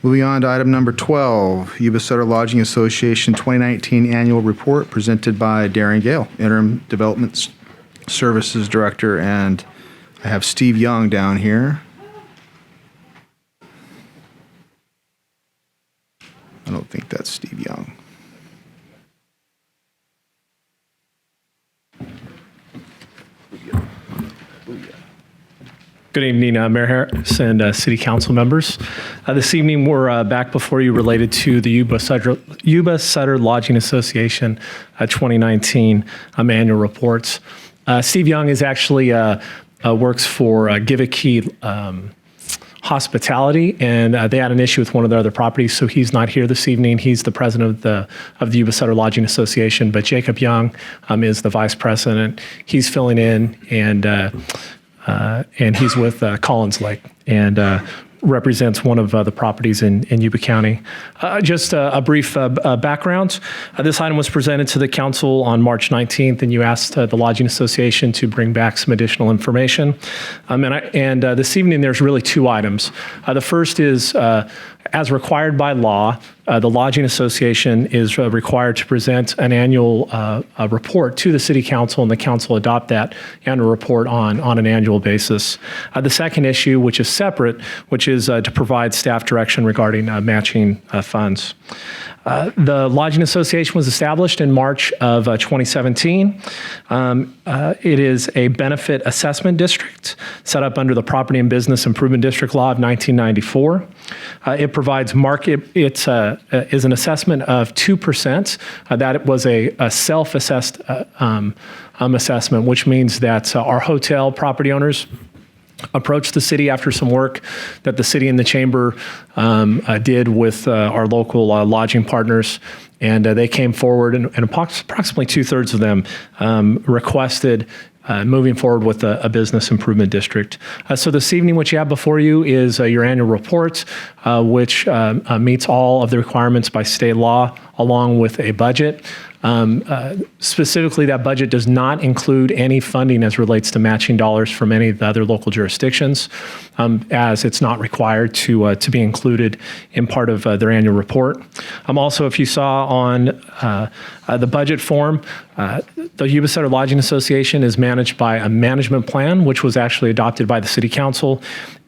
Moving on to item number 12, Yuba City Lodging Association 2019 Annual Report presented by Darren Gale, Interim Development Services Director, and I have Steve Young down here. I don't think that's Steve Young. Good evening, Mayor Harris and City Council members. This evening, we're back before you related to the Yuba City Lodging Association 2019 annual reports. Steve Young is actually works for Civic Center Hospitality, and they had an issue with one of their other properties, so he's not here this evening. He's the president of the Yuba City Lodging Association, but Jacob Young is the vice president. He's filling in, and he's with Collins Lake and represents one of the properties in Yuba County. Just a brief background. This item was presented to the council on March 19th, and you asked the Lodging Association to bring back some additional information. And this evening, there's really two items. The first is, as required by law, the Lodging Association is required to present an annual report to the City Council, and the Council adopt that annual report on an annual basis. The second issue, which is separate, which is to provide staff direction regarding matching funds. The Lodging Association was established in March of 2017. It is a benefit assessment district set up under the Property and Business Improvement District Law of 1994. It provides it's is an assessment of 2%. That was a self-assessed assessment, which means that our hotel property owners approached the city after some work that the city and the chamber did with our local lodging partners, and they came forward, and approximately 2/3 of them requested moving forward with a business improvement district. So this evening, what you have before you is your annual report, which meets all of the requirements by state law, along with a budget. Specifically, that budget does not include any funding as relates to matching dollars from any of the other local jurisdictions, as it's not required to be included in part of their annual report. Also, if you saw on the budget form, the Yuba City Lodging Association is managed by a management plan, which was actually adopted by the City Council,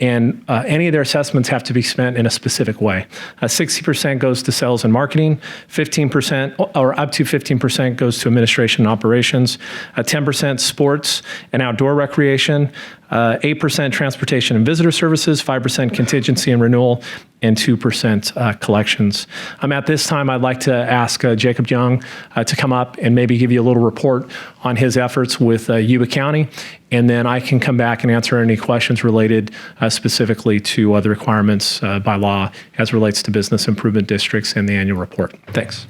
and any of their assessments have to be spent in a specific way. 60% goes to sales and marketing, 15% or up to 15% goes to administration and operations, 10% sports and outdoor recreation, 8% transportation and visitor services, 5% contingency and renewal, and 2% collections. At this time, I'd like to ask Jacob Young to come up and maybe give you a little report on his efforts with Yuba County, and then I can come back and answer any questions related specifically to the requirements by law as relates to business improvement districts and the annual report. Thanks.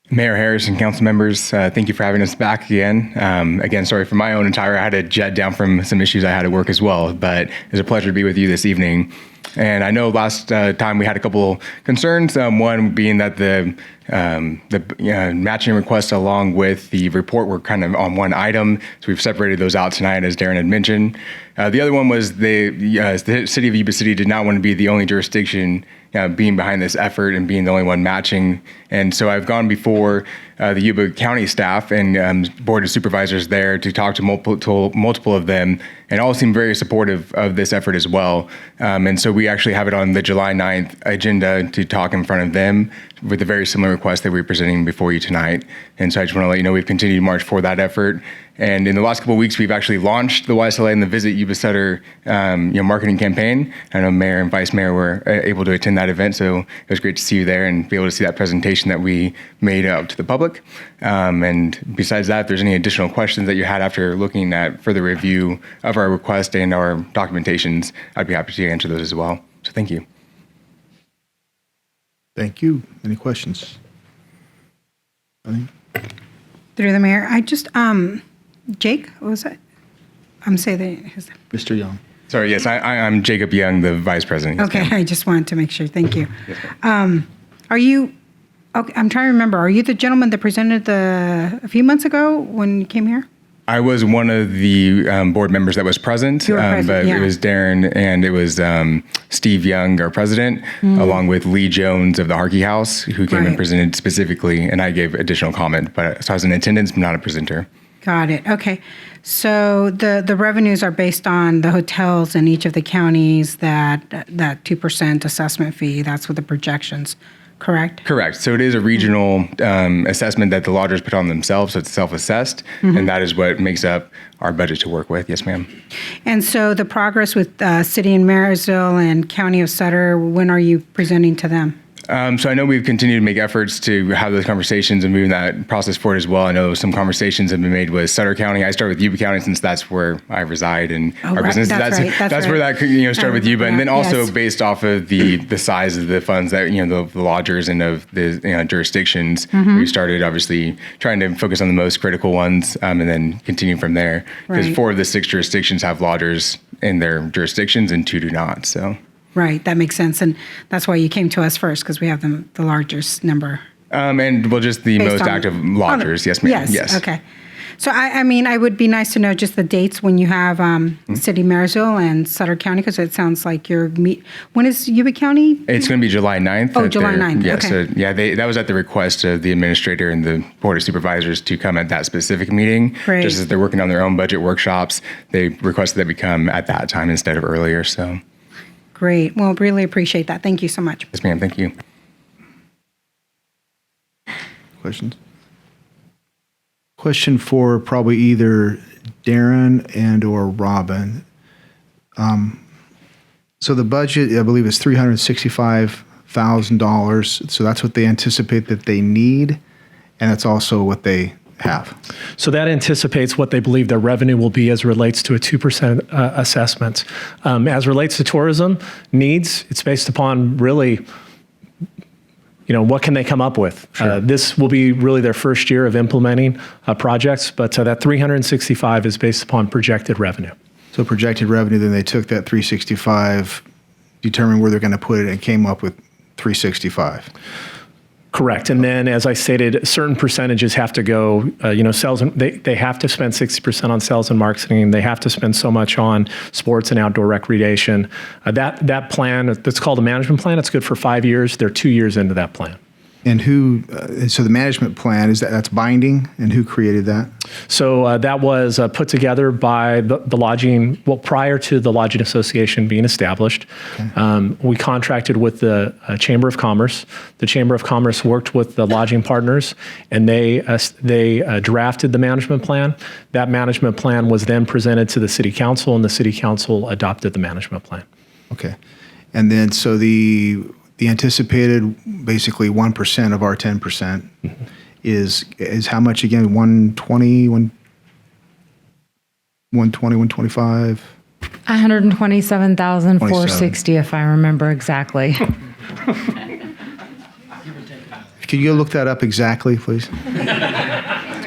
Mayor Harris and council members, thank you for having us back again. Again, sorry for my own entire, I had to jet down from some issues I had at work as well, but it's a pleasure to be with you this evening. And I know last time we had a couple concerns, one being that the matching requests along with the report were kind of on one item, so we've separated those out tonight, as Darren had mentioned. The other one was the city of Yuba City did not want to be the only jurisdiction being behind this effort and being the only one matching. And so I've gone before the Yuba County staff and board of supervisors there to talk to multiple of them, and all seem very supportive of this effort as well. And so we actually have it on the July 9th agenda to talk in front of them with a very similar request that we're presenting before you tonight. And so I just want to let you know we've continued to march for that effort. And in the last couple of weeks, we've actually launched the YSLA and the Visit Yuba City marketing campaign. I know Mayor and Vice Mayor were able to attend that event, so it was great to see you there and be able to see that presentation that we made out to the public. And besides that, if there's any additional questions that you had after looking at further review of our request and our documentations, I'd be happy to answer those as well. So thank you. Thank you. Any questions? Through the mayor, I just, Jake, what was that? I'm saying his name. Mr. Young. Sorry, yes, I'm Jacob Young, the Vice President. Yes, okay, ma'am. I just wanted to make sure. Thank you. Yes, Are you, okay, I'm trying to remember, are you the gentleman that presented a few months ago when you came here? I was one of the board members that was present, You were present, but yeah. it was Darren and it was Steve Young, our president, along with Lee Jones of the Harkey House, who came and Right. presented specifically, and I gave additional comment. But so I was in attendance, but not a presenter. Got it. Okay. So the revenues are based on the hotels in each of the counties, that 2% assessment fee. That's what the projections, correct? Correct. So it is a regional assessment that the lodgers put on themselves, so it's self-assessed, and that is what makes up our budget to work with. Yes, ma'am. And so the progress with City and Marysville and County of Sutter, when are you presenting to them? So I know we've continued to make efforts to have those conversations and moving that process forward as well. I know some conversations have been made with Sutter County. I start with Yuba County since that's where I reside and our right. business. That's right. That's where right. that started with Yuba, and then also Yes. based off of the size of the funds that the lodgers and of the jurisdictions. We started obviously trying to focus on the most critical ones, and then continue from there. Because Right. 4 of the 6 jurisdictions have lodgers in their jurisdictions, and 2 do not. So. Right. That makes sense. And that's why you came to us first, because we have the largest number. And well, just the Based most on- active lodgers. Yes, ma'am. Yes. Okay. So I mean, I would be nice to know just the dates when you have City, Marysville, and Sutter County, because it sounds like you're when is Yuba County? It's going to be July 9th. Oh, at July 9th, Yeah, okay. so yeah, that was at the request of the administrator and the board of supervisors to come at that specific meeting. Great. Just as they're working on their own budget workshops, they requested that we come at that time instead of earlier. So, Great. Well, really appreciate that. Thank you so much. yes, ma'am. Thank you. Questions? Question for probably either Darren and or Robin. So the budget, I believe, is $365,000. So that's what they anticipate that they need, and that's also what they have. So that anticipates what they believe their revenue will be as relates to a 2% assessment. As relates to tourism needs, it's based upon really, what can they come up with? This will be really their first year of implementing projects, but that 365 is based upon projected revenue. So projected revenue, then they took that 365, determined where they're going to put it, and came up with 365. Correct. And then, as I stated, certain percentages have to go, sales, and they have to spend 60% on sales and marketing. They have to spend so much on sports and outdoor recreation. That plan, that's called a management plan. It's good for 5 years. They're 2 years into that plan. And who, so the management plan, that's binding, and who created that? So that was put together by the lodging, prior to the Lodging Association being established. Okay. We contracted with the Chamber of Commerce. The Chamber of Commerce worked with the lodging partners, and they drafted the management plan. That management plan was then presented to the City Council, and the City Council adopted the management plan. Okay. And then, so the anticipated, basically 1% of our 10% is how much again? 120, 125? 127,460, if I remember exactly. Can you look that up exactly, please?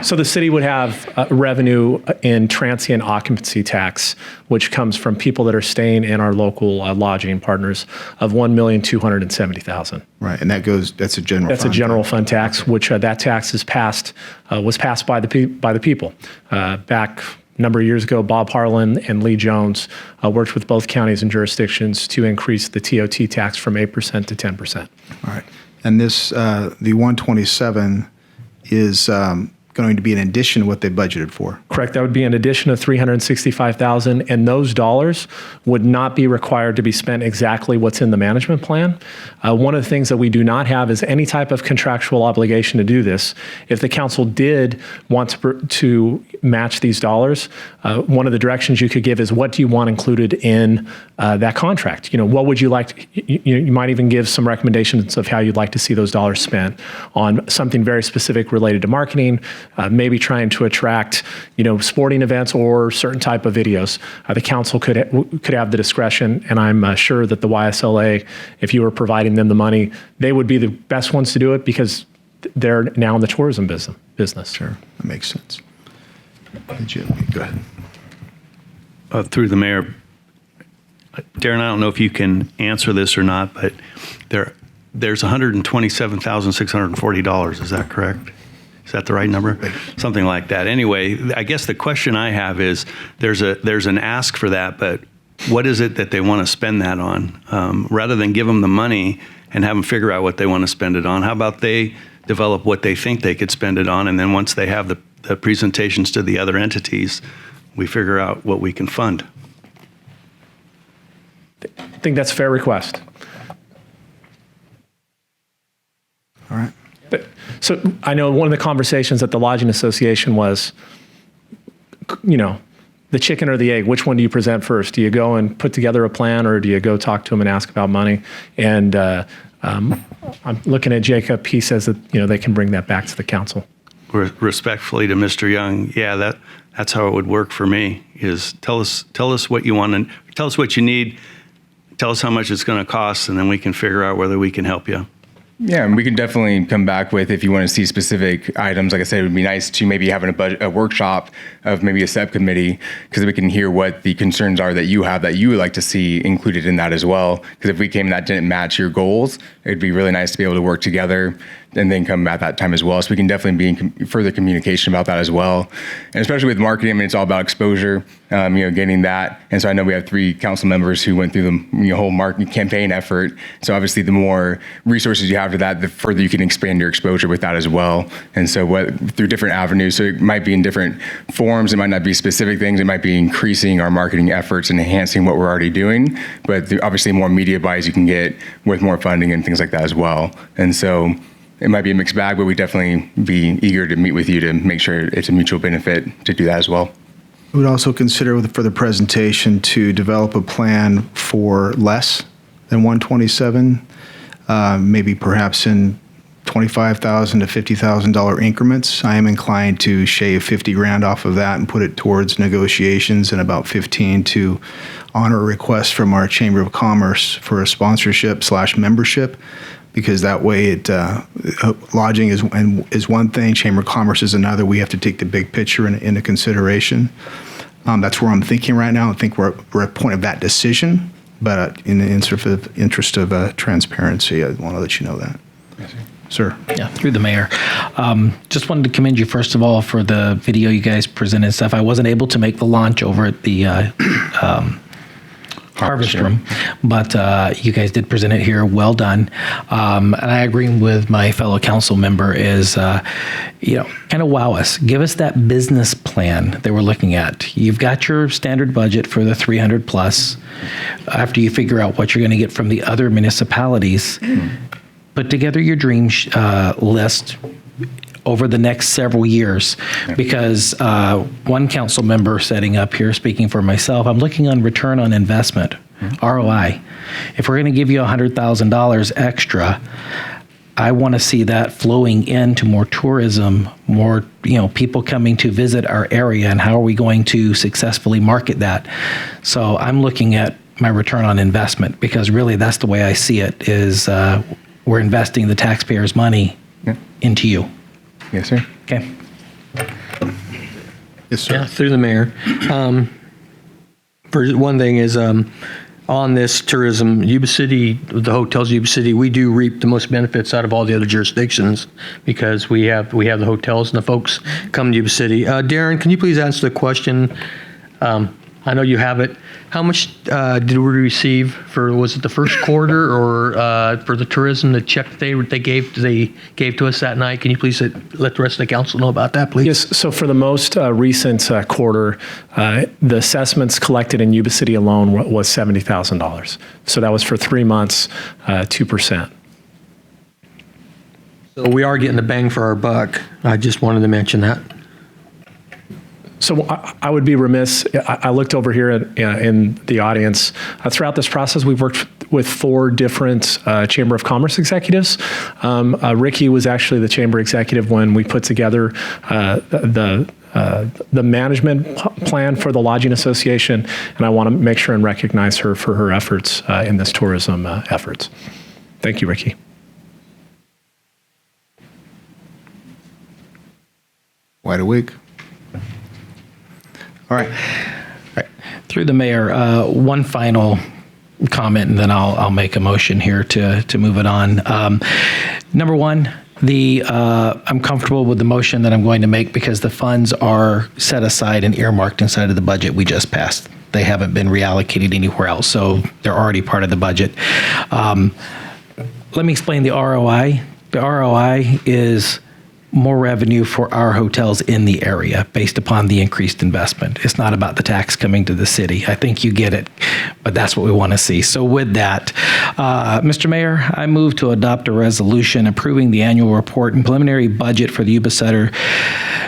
So the city would have revenue in transient occupancy tax, which comes from people that are staying in our local lodging partners, of $1,270,000. Right, and that's a general. That's fund. a general fund tax, which that tax was passed by the people. Back a number of years ago, Bob Harlan and Lee Jones worked with both counties and jurisdictions to increase the TOT tax from 8% to 10%. All right, and this the 127 is going to be in addition to what they budgeted for. Correct. That would be an addition of $365,000, and those dollars would not be required to be spent exactly what's in the management plan. One of the things that we do not have is any type of contractual obligation to do this. If the council did want to match these dollars, one of the directions you could give is, what do you want included in that contract? What would you like? You might even give some recommendations of how you'd like to see those dollars spent on something very specific related to marketing. Maybe trying to attract, sporting events or certain type of videos. The council could have the discretion, and I'm sure that the YSLA, if you were providing them the money, they would be the best ones to do it because they're now in the tourism business. Sure, that makes sense. Go ahead. Through the mayor, Darren, I don't know if you can answer this or not, but there's $127,640. Is that correct? Is that the right number? Something like that. Anyway, I guess the question I have is there's an ask for that, but what is it that they want to spend that on? Rather than give them the money and have them figure out what they want to spend it on, how about they develop what they think they could spend it on, and then once they have the presentations to the other entities, we figure out what we can fund. I think that's a fair request. All right. But, so I know one of the conversations at the Lodging Association was, the chicken or the egg, which one do you present first? Do you go and put together a plan, or do you go talk to them and ask about money? And I'm looking at Jacob. He says that, they can bring that back to the council. Respectfully to Mr. Young, yeah, that's how it would work for me, is tell us what you want and tell us what you need, tell us how much it's going to cost, and then we can figure out whether we can help you. Yeah, and we can definitely come back with, if you want to see specific items, like I said, it would be nice to maybe have a workshop of maybe a subcommittee, because we can hear what the concerns are that you have that you would like to see included in that as well. Because if we came and that didn't match your goals, it'd be really nice to be able to work together and then come at that time as well. So we can definitely be in further communication about that as well. And especially with marketing, I mean, it's all about exposure, getting that. And so I know we have 3 council members who went through the whole marketing campaign effort. So obviously the more resources you have to that, the further you can expand your exposure with that as well. And so through different avenues, so it might be in different forms, it might not be specific things, it might be increasing our marketing efforts and enhancing what we're already doing. But obviously more media buys you can get with more funding and things like that as well. And so it might be a mixed bag, but we'd definitely be eager to meet with you to make sure it's a mutual benefit to do that as well. We would also consider for the presentation to develop a plan for less than 127, maybe perhaps in $25,000 to $50,000 increments. I am inclined to shave 50 grand off of that and put it towards negotiations, and about 15 to honor a request from our Chamber of Commerce for a sponsorship/membership. Because that way, lodging is one thing, Chamber of Commerce is another. We have to take the big picture into consideration. That's where I'm thinking right now. I think we're at a point of that decision, but in the interest of transparency, I want to let you know that. Yes, sir. Yeah, through the mayor. Just wanted to commend you, first of all, for the video you guys presented and stuff. I wasn't able to make the launch over at the Harvest Room, but you guys did present it here. Well done. And I agree with my fellow council member is, kind of wow us. Give us that business plan that we're looking at. You've got your standard budget for the 300 plus. After you figure out what you're going to get from the other municipalities, put together your dream list over the next several years, because one council member setting up here, speaking for myself, I'm looking on return on investment, ROI. If we're going to give you $100,000 extra, I want to see that flowing into more tourism, more people coming to visit our area, and how are we going to successfully market that? So I'm looking at my return on investment, because really that's the way I see it, is we're investing the taxpayers' money into you. Yes, sir. Okay. Yes, sir. Yeah, through the mayor. For one thing is on this tourism, Yuba City, the hotels Yuba City, we do reap the most benefits out of all the other jurisdictions, because we have the hotels and the folks come to Yuba City. Darren, can you please answer the question? I know you have it. How much did we receive for, was it the first quarter, or for the tourism, the check they gave to us that night? Can you please let the rest of the council know about that, please? Yes, so for the most recent quarter, the assessments collected in Yuba City alone was $70,000. So that was for 3 months, 2%. So we are getting the bang for our buck. I just wanted to mention that. So I would be remiss, I looked over here in the audience. Throughout this process, we've worked with 4 different Chamber of Commerce executives. Ricky was actually the Chamber executive when we put together the management plan for the Lodging Association, and I want to make sure and recognize her for her efforts in this tourism efforts. Thank you, Ricky. Wide awake. All right. Through the mayor, one final comment, and then I'll make a motion here to move it on. Number one, I'm comfortable with the motion that I'm going to make because the funds are set aside and earmarked inside of the budget we just passed. They haven't been reallocated anywhere else, so they're already part of the budget. Let me explain the ROI. The ROI is more revenue for our hotels in the area based upon the increased investment. It's not about the tax coming to the city. I think you get it, but that's what we want to see. So with that, Mr. Mayor, I move to adopt a resolution approving the annual report and preliminary budget for the Yuba City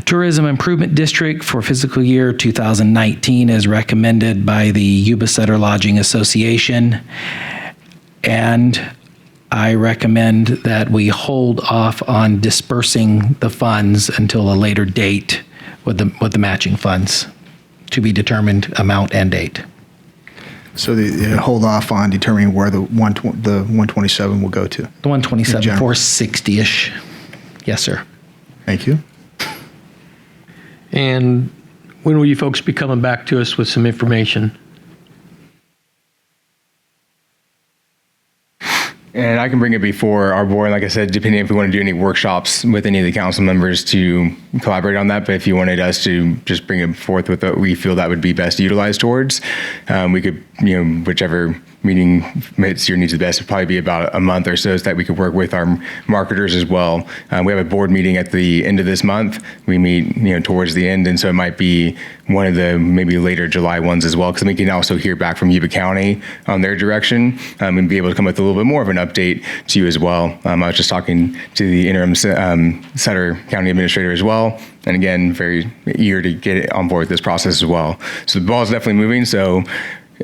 Tourism Improvement District for fiscal year 2019 as recommended by the Yuba City Lodging Association. And I recommend that we hold off on dispersing the funds until a later date with the matching funds to be determined amount and date. So hold off on determining where the 127 will go to. The 127, 460-ish. Yes, sir. Thank you. And when will you folks be coming back to us with some information? And I can bring it before our board. Like I said, depending if we want to do any workshops with any of the council members to collaborate on that. But if you wanted us to just bring it forth with what we feel that would be best utilized towards, we could, whichever meeting fits your needs the best, would probably be about a month or so that we could work with our marketers as well. We have a board meeting at the end of this month. We meet, towards the end. And so it might be one of the maybe later July ones as well, because we can also hear back from Yuba County on their direction and be able to come with a little bit more of an update to you as well. I was just talking to the interim Sutter County Administrator as well. And again, very eager to get it on board with this process as well. So the ball is definitely moving. So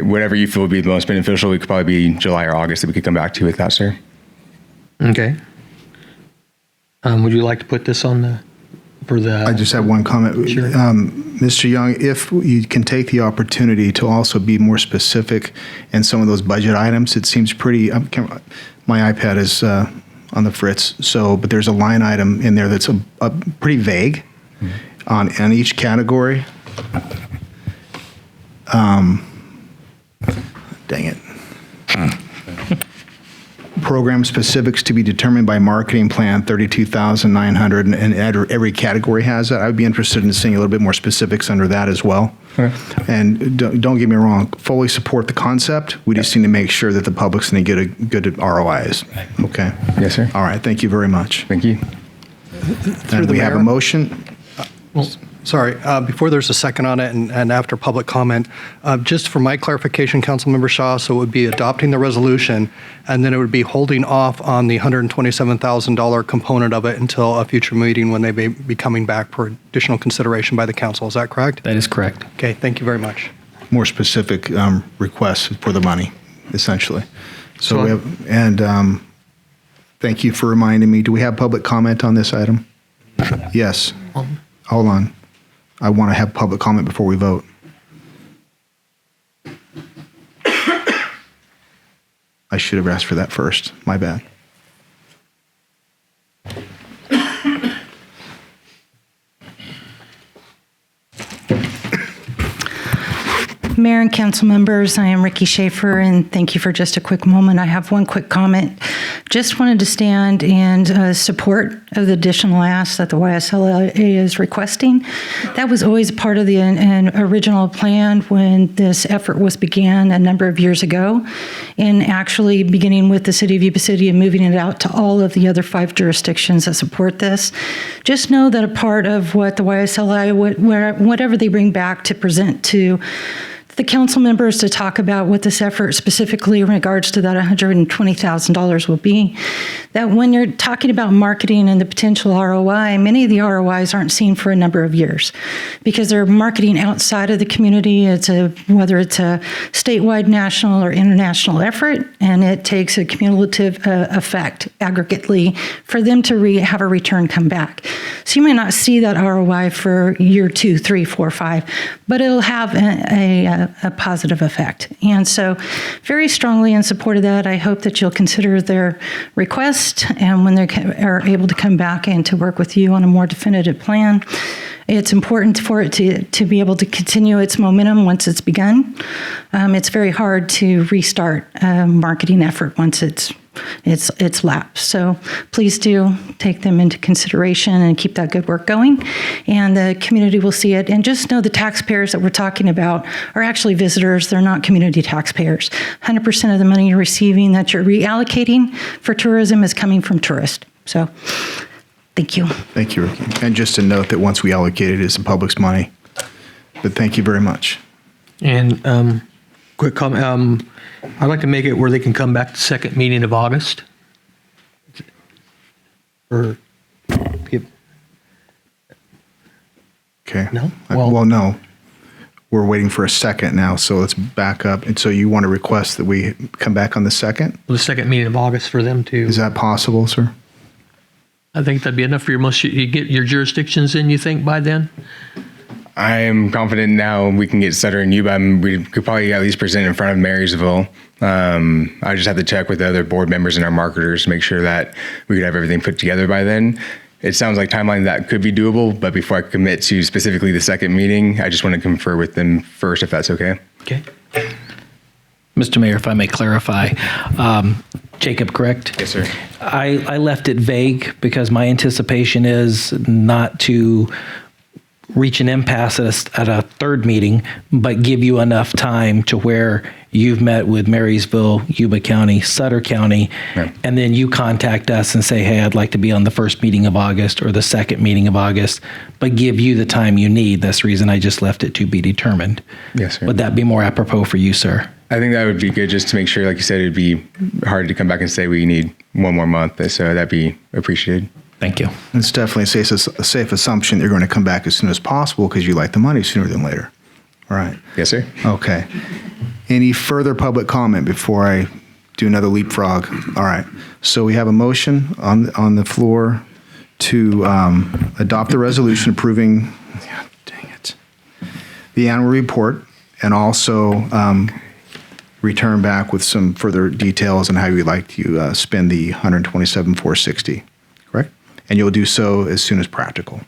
whatever you feel would be the most beneficial, we could probably be July or August that we could come back to you with that, sir. Okay. Would you like to put this on for the? I just have one comment. Sure. Mr. Young, if you can take the opportunity to also be more specific in some of those budget items, it seems pretty, my iPad is on the fritz, but there's a line item in there that's a pretty vague on each category. Dang it. Program specifics to be determined by marketing plan, 32,900, and every category has that. I would be interested in seeing a little bit more specifics under that as well. Okay. And don't get me wrong, fully support the concept. We just need to make sure that the public's going to get a good ROIs. Okay. Yes, sir. All right. Thank you very much. Thank you. And we have a motion. Sorry, before there's a second on it and after public comment, just for my clarification, Councilmember Shaw, so it would be adopting the resolution and then it would be holding off on the $127,000 component of it until a future meeting when they may be coming back for additional consideration by the council. Is that correct? That is correct. Okay, thank you very much. More specific requests for the money, essentially. So we have, and thank you for reminding me. Do we have public comment on this item? Yes. Hold on. I want to have public comment before we vote. I should have asked for that first. My bad. Mayor and council members, I am Ricky Schaefer, and thank you for just a quick moment. I have one quick comment. Just wanted to stand in support of the additional ask that the YSLA is requesting. That was always part of the original plan when this effort was began a number of years ago, and actually beginning with the city of Yuba City and moving it out to all of the other 5 jurisdictions that support this. Just know that a part of what the YSLA, whatever they bring back to present to the council members to talk about what this effort specifically in regards to that $120,000 will be, that when you're talking about marketing and the potential ROI, many of the ROIs aren't seen for a number of years because they're marketing outside of the community. Whether it's a statewide, national, or international effort, and it takes a cumulative effect aggregately for them to have a return come back. So you may not see that ROI for year 2, 3, 4, 5, but it'll have a positive effect. And so very strongly in support of that. I hope that you'll consider their request, and when they are able to come back and to work with you on a more definitive plan. It's important for it to be able to continue its momentum once it's begun. It's very hard to restart a marketing effort once it's it's lapsed. So please do take them into consideration and keep that good work going. And the community will see it. And just know the taxpayers that we're talking about are actually visitors. They're not community taxpayers. 100% of the money you're receiving that you're reallocating for tourism is coming from tourists. So thank you. Thank you, Ricky. And just to note that once we allocate it, it's the public's money. But thank you very much. And quick comment, I'd like to make it where they can come back to the second meeting of August. Or, Okay. No? Well, no. We're waiting for a second now, so let's back up. And so you want to request that we come back on the second? the second meeting of August for them to. Is that possible, sir? I think that'd be enough for you get your jurisdictions in, you think, by then? I am confident now we can get Sutter and Yuba. We could probably at least present in front of Marysville. I just have to check with the other board members and our marketers to make sure that we could have everything put together by then. It sounds like timeline that could be doable, but before I commit to specifically the second meeting, I just want to confer with them first, if that's okay. Okay. Mr. Mayor, if I may clarify, Jacob, correct? Yes, sir. I left it vague because my anticipation is not to reach an impasse at a third meeting, but give you enough time to where you've met with Marysville, Yuba County, Sutter County, Right. and then you contact us and say, hey, I'd like to be on the first meeting of August or the second meeting of August, but give you the time you need. That's the reason I just left it to be determined. Yes, sir. Would that be more apropos for you, sir? I think that would be good just to make sure, like you said, it'd be hard to come back and say we need one more month. So that'd be appreciated. Thank you. It's definitely a safe assumption they're going to come back as soon as possible because you like the money sooner than later. All right. Yes, sir. Okay. Any further public comment before I do another leapfrog? All right. So we have a motion on the floor to adopt the resolution approving, the annual report, and also return back with some further details on how you'd like to spend the $127,460. Correct? And you'll do so as soon as practical.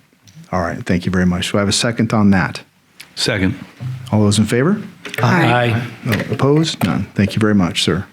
All right. Thank you very much. So I have a second on that. Second. All those in favor? Aye. Opposed? None. Thank you very much, sir.